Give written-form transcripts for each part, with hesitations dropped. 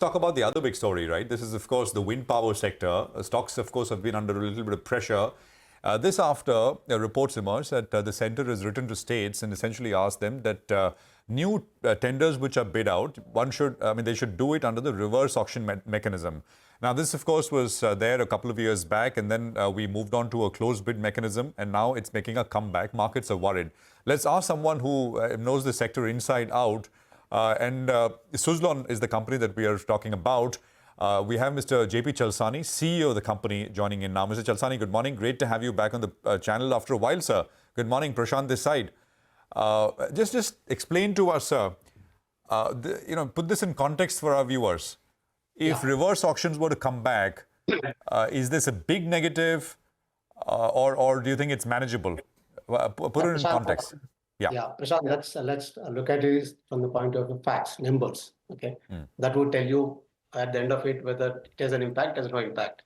Talk about the other big story, right? This is, of course, the wind power sector. Stocks, of course, have been under a little bit of pressure. This after reports emerged that the center has written to states and essentially asked them that new tenders which are bid out, they should do it under the reverse auction mechanism. Now, this, of course, was there a couple of years back, and then we moved on to a closed bid mechanism, and now it's making a comeback. Markets are worried. Let's ask someone who knows the sector inside out. Suzlon is the company that we are talking about. We have Mr. JP Chalasani, CEO of the company, joining in now. Mr. Chalasani, good morning. Great to have you back on the channel after a while, sir. Good morning, Prashant this side. Just explain to us, sir, put this in context for our viewers. If reverse auctions were to come back, is this a big negative or do you think it's manageable? Put it in context. Yeah, Prashant, let's look at it from the point of view facts, numbers. Okay, that would tell you at the end of it whether it has an impact, has no impact.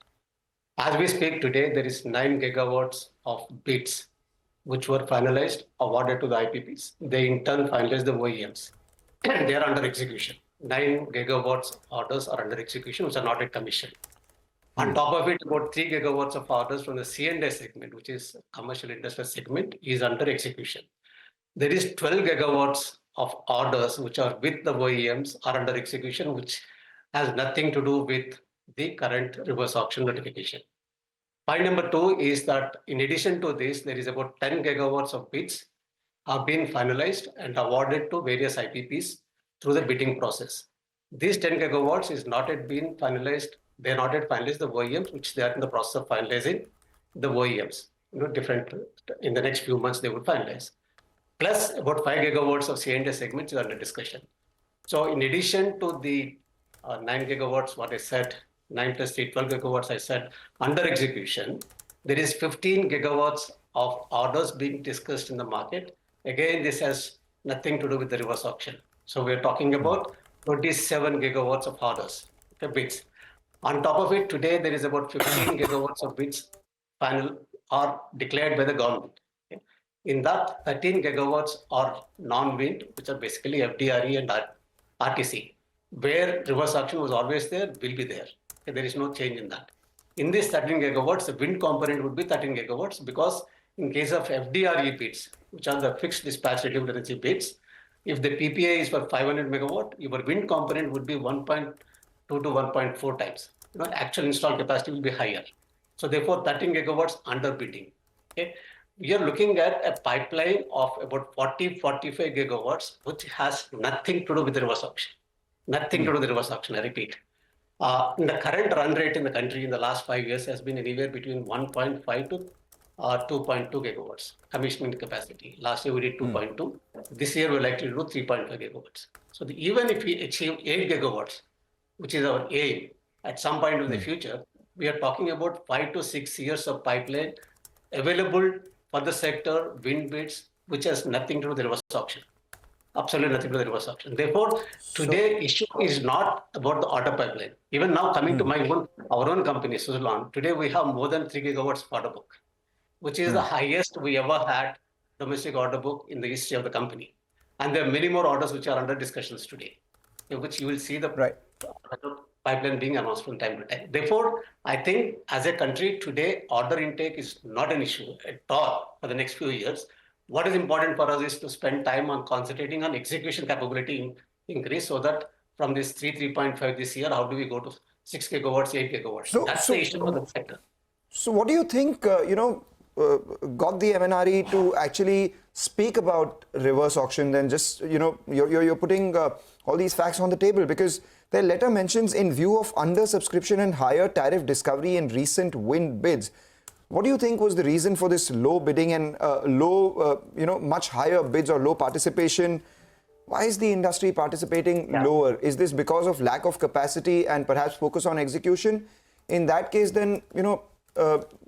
As we speak today, there is 9 gigawatts of bids which were finalized, awarded to the IPPs. They in turn finalized the OEMs. They are under execution. 9 gigawatts orders are under execution, which are not yet commissioned. On top of it, about 3 gigawatts of orders from the C&I segment, which is commercial industrial segment, is under execution. There is 12 gigawatts of orders which are with the OEMs are under execution, which has nothing to do with the current reverse auction notification. Point number 2 is that in addition to this, there is about 10 gigawatts of bids have been finalized and awarded to various IPPs through the bidding process. These 10 gigawatts is not yet been finalized. They are not yet finalized the OEMs, which they are in the process of finalizing the OEMs. In the next few months, they would finalize. Plus about 5 gigawatts of C&I segments is under discussion. So in addition to the 9 gigawatts, what I said, 9 plus 3, 12 gigawatts I said, under execution, there is 15 gigawatts of orders being discussed in the market. Again, this has nothing to do with the reverse auction. So we're talking about 27 gigawatts of orders, bids. On top of it, today there is about 15 gigawatts of bids final are declared by the government. In that, 13 gigawatts are non-wind, which are basically FDRE and RTC, where reverse auction was always there, will be there. There is no change in that. In this 13 gigawatts, the wind component would be 13 gigawatts because in case of FDRE bids, which are the fixed dispatch renewable energy bids, if the PPA is for 500 megawatt, your wind component would be 1.2 to 1.4 times. Actual installed capacity will be higher. So therefore, 13 gigawatts under bidding. Okay. We are looking at a pipeline of about 40-45 gigawatts, which has nothing to do with the reverse auction. Nothing to do with the reverse auction, I repeat. The current run rate in the country in the last 5 years has been anywhere between 1.5 to 2.2 gigawatts commissioning capacity. Last year we did 2.2. This year we're likely to do 3.5 gigawatts. So even if we achieve 8 gigawatts, which is our aim at some point in the future, we are talking about 5 to 6 years of pipeline available for the sector, wind bids, which has nothing to do with the reverse auction. Absolutely nothing to do with the reverse auction. Therefore, today issue is not about the order pipeline. Even now coming to our own company, Suzlon, today we have more than 3 gigawatts order book, which is the highest we ever had domestic order book in the history of the company. And there are many more orders which are under discussions today, which you will see the pipeline being announced from time to time. Therefore, I think as a country today, order intake is not an issue at all for the next few years. What is important for us is to spend time on concentrating on execution capability increase so that from this 3.5 this year, how do we go to 6 gigawatts, 8 gigawatts? That's the issue for the sector. So what do you think, got the MNRE to actually speak about reverse auction then just, you're putting all these facts on the table because their letter mentions in view of undersubscription and higher tariff discovery in recent wind bids. What do you think was the reason for this low bidding and much higher bids or low participation? Why is the industry participating lower? Is this because of lack of capacity and perhaps focus on execution? In that case, then,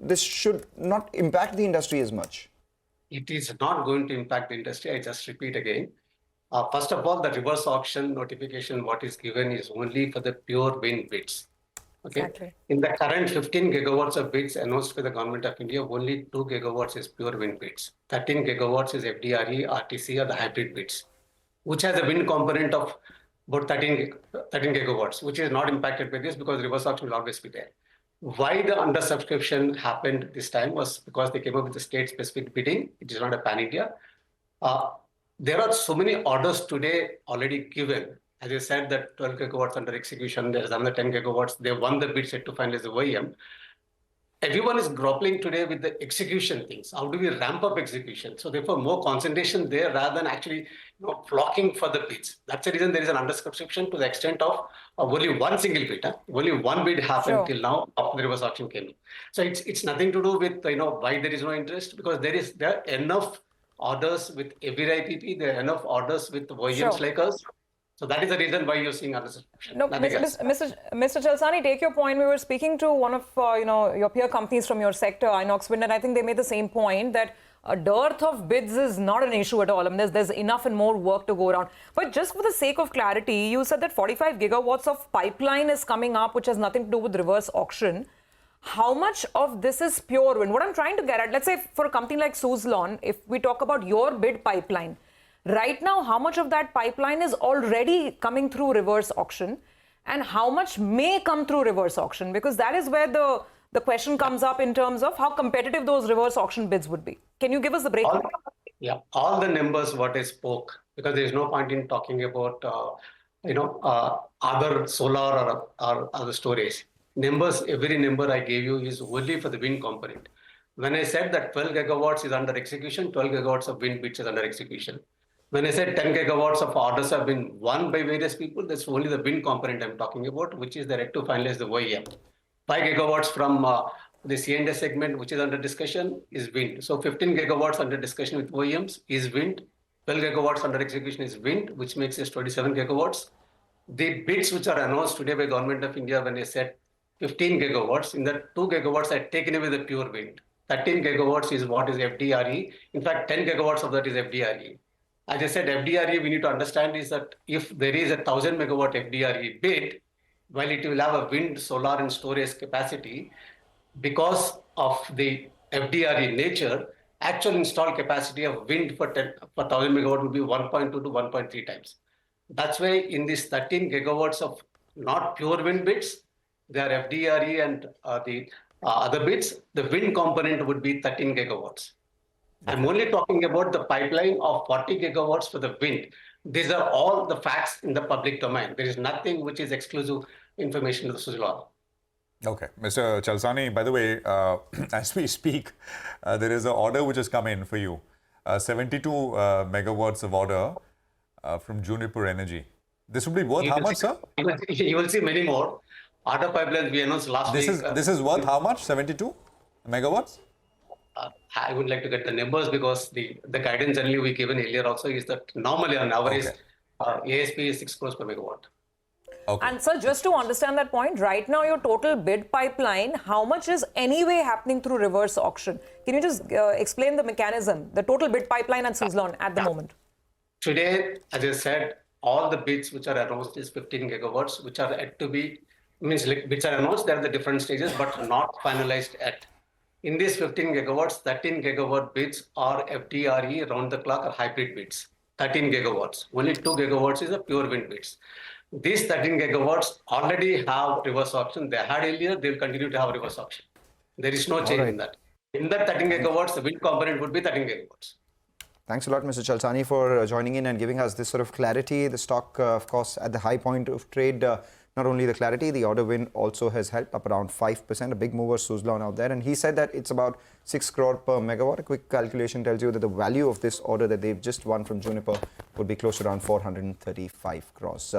this should not impact the industry as much. It is not going to impact the industry. I just repeat again. First of all, the reverse auction notification, what is given is only for the pure wind bids. Okay. Exactly. In the current 15 gigawatts of bids announced by the Government of India, only 2 gigawatts is pure wind bids. 13 gigawatts is FDRE, RTC or the hybrid bids, which has a wind component of about 13 gigawatts, which is not impacted by this because reverse auction will always be there. Why the undersubscription happened this time was because they came up with the state-specific bidding. It is not a pan-India. There are so many orders today already given. As I said, that 12 gigawatts under execution, there's another 10 gigawatts. They won the bid set to finalize the OEM. Everyone is grappling today with the execution things. How do we ramp up execution? So therefore, more concentration there rather than actually flocking for the bids. That's the reason there is an undersubscription to the extent of only one single bid. Only one bid happened till now after the reverse auction came in. So it's nothing to do with why there is no interest, because there are enough orders with every IPP. There are enough orders with OEMs like us. So that is the reason why you're seeing undersubscription. No, Mr. Chalasani, take your point. We were speaking to one of your peer companies from your sector, Inox Wind, and I think they made the same point that a dearth of bids is not an issue at all. I mean, there's enough and more work to go around. But just for the sake of clarity, you said that 45 gigawatts of pipeline is coming up, which has nothing to do with reverse auction. How much of this is pure wind? What I'm trying to get at, let's say for a company like Suzlon, if we talk about your bid pipeline, right now, how much of that pipeline is already coming through reverse auction and how much may come through reverse auction? Because that is where the question comes up in terms of how competitive those reverse auction bids would be. Can you give us the breakdown? All the numbers what I spoke, because there is no point in talking about other solar or other storage. Numbers, every number I gave you is only for the wind component. When I said that 12 gigawatts is under execution, 12 gigawatts of wind bids is under execution. When I said 10 gigawatts of orders have been won by various people, that's only the wind component I'm talking about, which is the right to finalize the OEM. 5 gigawatts from the C&I segment, which is under discussion, is wind. So 15 gigawatts under discussion with OEMs is wind. 12 gigawatts under execution is wind, which makes us 27 gigawatts. The bids which are announced today by Government of India, when I said 15 gigawatts, in that 2 gigawatts are taken away the pure wind. 13 gigawatts is what is FDRE. In fact, 10 gigawatts of that is FDRE. As I said, FDRE, we need to understand is that if there is a 1,000 megawatt FDRE bid, while it will have a wind, solar and storage capacity, because of the FDRE nature, actual installed capacity of wind for 1,000 megawatt would be 1.2 to 1.3 times. That's why in this 13 gigawatts of not pure wind bids, there are FDRE and the other bids, the wind component would be 13 gigawatts. I'm only talking about the pipeline of 40 gigawatts for the wind. These are all the facts in the public domain. There is nothing which is exclusive information to the Suzlon. Okay. Mr. Chalasani, by the way, as we speak, there is an order which has come in for you. 72 megawatts of order from Juniper Energy. This would be worth how much, sir? You will see many more. Order pipelines we announced last week. This is worth how much? 72 megawatts? I would like to get the numbers because the guidance generally we given earlier also is that normally on average, ASP is 6 crores per megawatt. Okay. And sir, just to understand that point, right now your total bid pipeline, how much is anyway happening through reverse auction? Can you just explain the mechanism, the total bid pipeline at Suzlon at the moment? Today, as I said, all the bids which are announced is 15 gigawatts, which are yet to be, bids are announced, they're at the different stages, but not finalized yet. In these 15 gigawatts, 13 gigawatt bids are FDRE, round the clock or hybrid bids. 13 gigawatts. Only 2 gigawatts is a pure wind bids. These 13 gigawatts already have reverse auction. They had earlier, they will continue to have reverse auction. There is no change in that. In that 13 gigawatts, the wind component would be 13 gigawatts. Thanks a lot, Mr. Chalasani, for joining in and giving us this sort of clarity. The stock, of course, at the high point of trade, not only the clarity, the order win also has helped up around 5%. A big mover, Suzlon, out there. And he said that it's about 6 crore per megawatt. A quick calculation tells you that the value of this order that they've just won from Juniper would be close to around 435 crores.